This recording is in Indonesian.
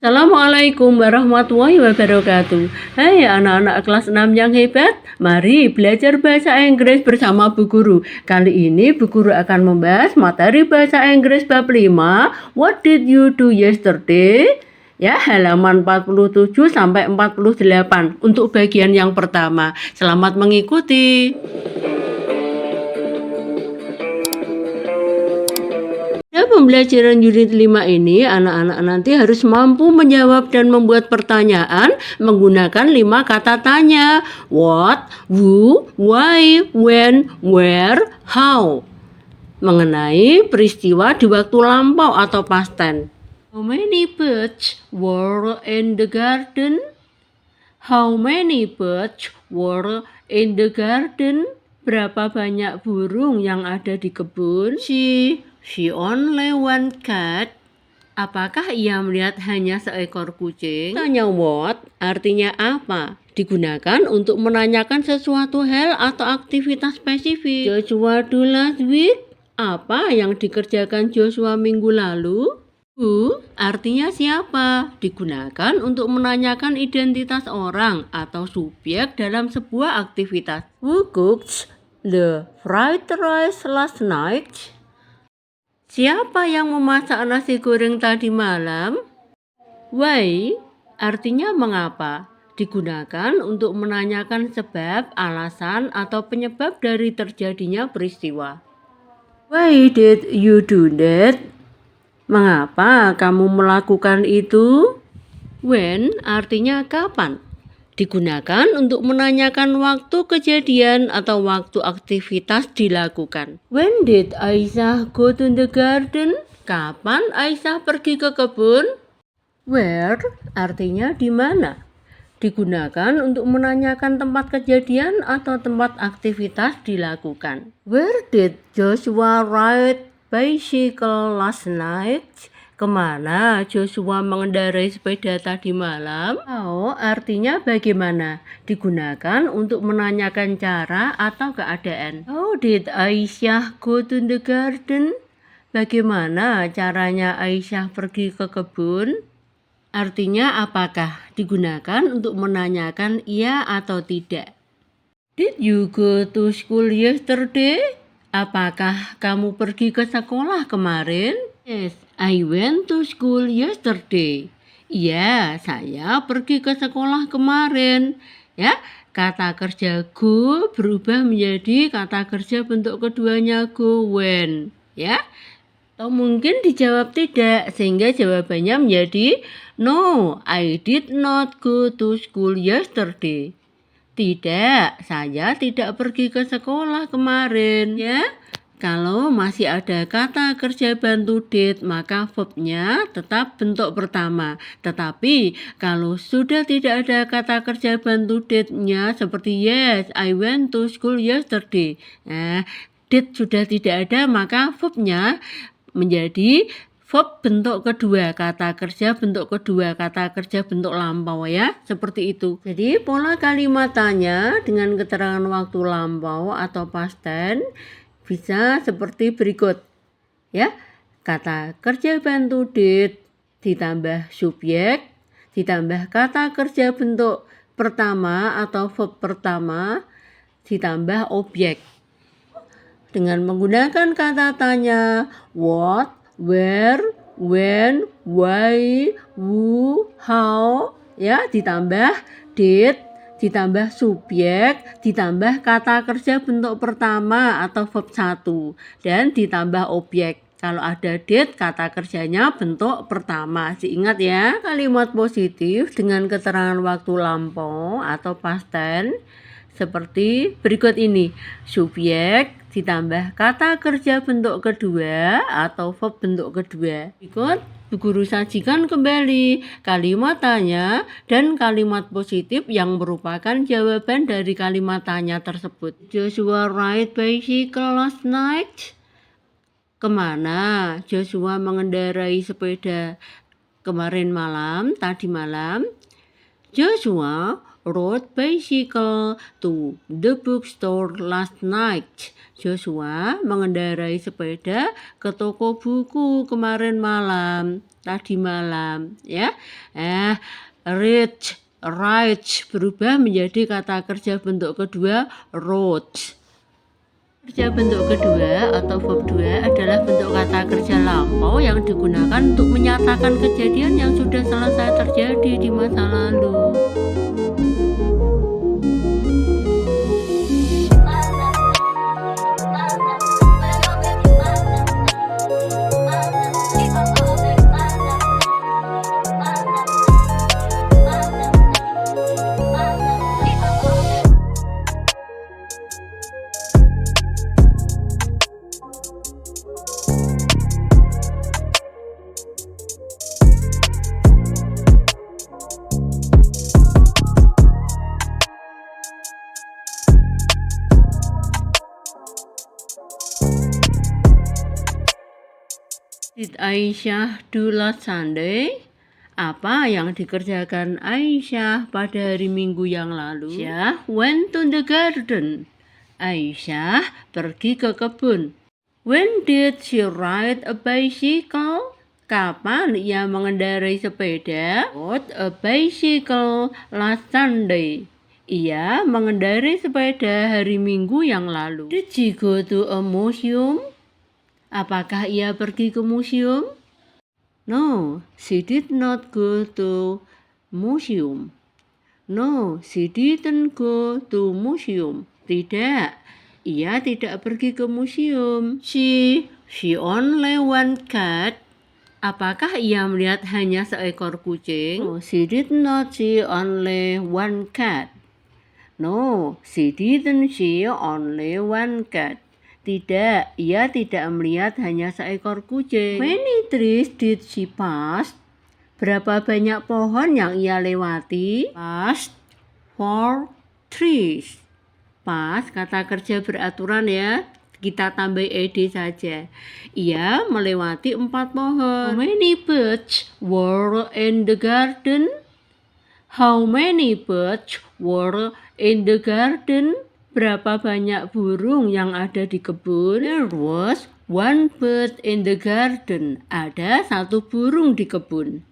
Assalamualaikum warahmatullahi wabarakatuh. Hai anak-anak kelas 6 yang hebat, mari belajar bahasa Inggris bersama Bu Guru. Kali ini Bu Guru akan membahas materi bahasa Inggris bab 5, What did you do yesterday? Ya, halaman 47 sampai 48 untuk bagian yang pertama. Selamat mengikuti. Pembelajaran unit 5 ini, anak-anak nanti harus mampu menjawab dan membuat pertanyaan menggunakan 5 kata tanya. What, who, why, when, where, how. Mengenai peristiwa di waktu lampau atau past tense. How many birds were in the garden? How many birds were in the garden? Berapa banyak burung yang ada di kebun? She only one cat. Apakah ia melihat hanya seekor kucing? Tanya what artinya apa? Digunakan untuk menanyakan sesuatu hal atau aktivitas spesifik. Joshua do last week. Apa yang dikerjakan Joshua minggu lalu? Who artinya siapa? Digunakan untuk menanyakan identitas orang atau subjek dalam sebuah aktivitas. Who cooked the fried rice last night? Siapa yang memasak nasi goreng tadi malam? Why artinya mengapa? Digunakan untuk menanyakan sebab, alasan, atau penyebab dari terjadinya peristiwa. Why did you do that? Mengapa kamu melakukan itu? When artinya kapan? Digunakan untuk menanyakan waktu kejadian atau waktu aktivitas dilakukan. When did Aisyah go to the garden? Kapan Aisyah pergi ke kebun? Where artinya di mana? Digunakan untuk menanyakan tempat kejadian atau tempat aktivitas dilakukan. Where did Joshua ride bicycle last night? Kemana Joshua mengendarai sepeda tadi malam? How artinya bagaimana? Digunakan untuk menanyakan cara atau keadaan. How did Aisyah go to the garden? Bagaimana caranya Aisyah pergi ke kebun? Artinya apakah? Digunakan untuk menanyakan iya atau tidak. Did you go to school yesterday? Apakah kamu pergi ke sekolah kemarin? Yes, I went to school yesterday. Iya, saya pergi ke sekolah kemarin. Ya, kata kerja go berubah menjadi kata kerja bentuk keduanya go when. Ya, atau mungkin dijawab tidak, sehingga jawabannya menjadi no, I did not go to school yesterday. Tidak, saya tidak pergi ke sekolah kemarin. Ya, kalau masih ada kata kerja bantu did, maka verbnya tetap bentuk pertama. Tetapi kalau sudah tidak ada kata kerja bantu did-nya seperti yes, I went to school yesterday. Nah, did sudah tidak ada, maka verbnya menjadi verb bentuk kedua, kata kerja bentuk kedua, kata kerja bentuk lampau ya, seperti itu. Jadi pola kalimat tanya dengan keterangan waktu lampau atau past tense bisa seperti berikut. Ya, kata kerja bantu did ditambah subjek, ditambah kata kerja bentuk pertama atau verb pertama, ditambah objek. Dengan menggunakan kata tanya what, where, when, why, who, how, ya, ditambah did, ditambah subjek, ditambah kata kerja bentuk pertama atau verb 1, dan ditambah objek. Kalau ada did, kata kerjanya bentuk pertama. Diingat ya, kalimat positif dengan keterangan waktu lampau atau past tense seperti berikut ini. Subjek ditambah kata kerja bentuk kedua atau verb bentuk kedua. Berikut Bu Guru sajikan kembali kalimat tanya dan kalimat positif yang merupakan jawaban dari kalimat tanya tersebut. Joshua ride bicycle last night. Kemana Joshua mengendarai sepeda kemarin malam, tadi malam? Joshua rode bicycle to the bookstore last night. Joshua mengendarai sepeda ke toko buku tadi malam, ya. Ride berubah menjadi kata kerja bentuk kedua, rode. Kerja bentuk kedua atau verb 2 adalah bentuk kata kerja lampau yang digunakan untuk menyatakan kejadian yang sudah selesai terjadi di masa lalu. Did Aisyah do last Sunday? Apa yang dikerjakan Aisyah pada hari Minggu yang lalu? Aisyah went to the garden. Aisyah pergi ke kebun. When did she ride a bicycle? Kapan ia mengendarai sepeda? Rode a bicycle last Sunday. Ia mengendarai sepeda hari Minggu yang lalu. Did she go to a museum? Apakah ia pergi ke museum? No, she did not go to museum. No, she didn't go to museum. Tidak, ia tidak pergi ke museum. She only one cat. Apakah ia melihat hanya seekor kucing? No, she did not see only one cat. No, she didn't see only one cat. Tidak, ia tidak melihat hanya seekor kucing. Many trees did she pass? Berapa banyak pohon yang ia lewati? Passed 4 trees. Pass kata kerja beraturan ya. Kita tambah ed saja. Ia melewati 4 pohon. How many birds were in the garden? How many birds were in the garden? Berapa banyak burung yang ada di kebun? There was one bird in the garden. Ada 1 burung di kebun.